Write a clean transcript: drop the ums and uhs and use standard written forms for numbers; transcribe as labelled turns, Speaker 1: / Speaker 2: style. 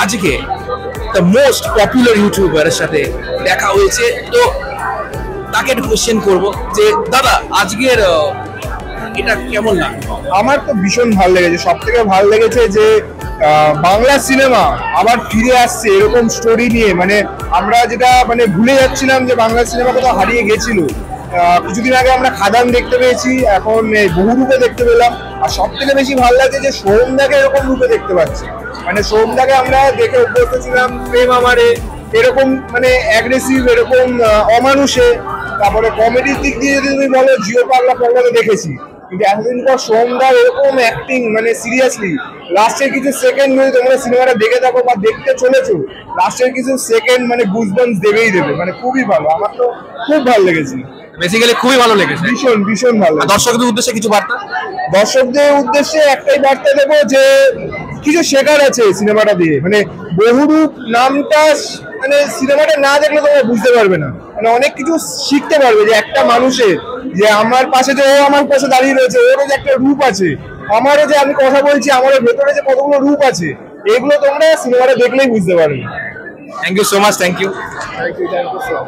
Speaker 1: আজকে the most popular ইউটিউবারের সাথে দেখা হয়েছে, তো তাকে একটা কোশ্চেন করবো যে দাদা আজকের এটা কেমন লাগলো?
Speaker 2: আমার তো ভীষণ ভালো লেগেছে। সব থেকে ভালো লেগেছে যে বাংলা সিনেমা আবার ফিরে আসছে এরকম স্টোরি নিয়ে। মানে আমরা যেটা মানে ভুলে যাচ্ছিলাম যে বাংলা সিনেমা কোথাও হারিয়ে গেছিল। কিছুদিন আগে আমরা খাদান দেখতে পেয়েছি, এখন বহুরূপে দেখতে পেলাম। আর সব থেকে বেশি ভালো লাগে যে সোহমদাকে এরকম রূপে দেখতে পাচ্ছি। মানে সোহমদাকে আমরা দেখে অভ্যস্ত ছিলাম প্রেম আমারে এরকম মানে অ্যাগ্রেসিভ, এরকম অমানুষে। তারপরে কমেডির দিক দিয়ে যদি তুমি বলো জিও পাগলা পাগলাকে দেখেছি, কিন্তু এতদিন পর সোহমদার এরকম অ্যাক্টিং, মানে সিরিয়াসলি লাস্টের কিছু সেকেন্ড যদি তোমরা সিনেমাটা দেখে থাকো বা দেখতে চলেছো, লাস্টের কিছু সেকেন্ড মানে গুজবাম্পস দেবেই দেবে। মানে খুবই ভালো, আমার তো খুব ভালো লেগেছে।
Speaker 1: বেসিক্যালি খুবই ভালো লেগেছে,
Speaker 2: ভীষণ ভীষণ ভালো।
Speaker 1: দর্শকদের উদ্দেশ্যে কিছু বার্তা?
Speaker 2: দর্শকদের উদ্দেশ্যে একটাই বার্তা দেবো যে কিছু শেখার আছে সিনেমাটা দিয়ে। মানে বহুরূপ নামটা মানে সিনেমাটা না দেখলে তোমরা বুঝতে পারবে না। মানে অনেক কিছু শিখতে পারবে যে একটা মানুষের, যে আমার পাশে যে ও আমার পাশে দাঁড়িয়ে রয়েছে, ওরও যে একটা রূপ আছে, আমারও যে আমি কথা বলছি আমারও ভেতরে যে কতগুলো রূপ আছে, এগুলো তোমরা সিনেমাটা দেখলেই বুঝতে পারবে।
Speaker 1: Thank you so much. Thank you.
Speaker 2: Thank you so much.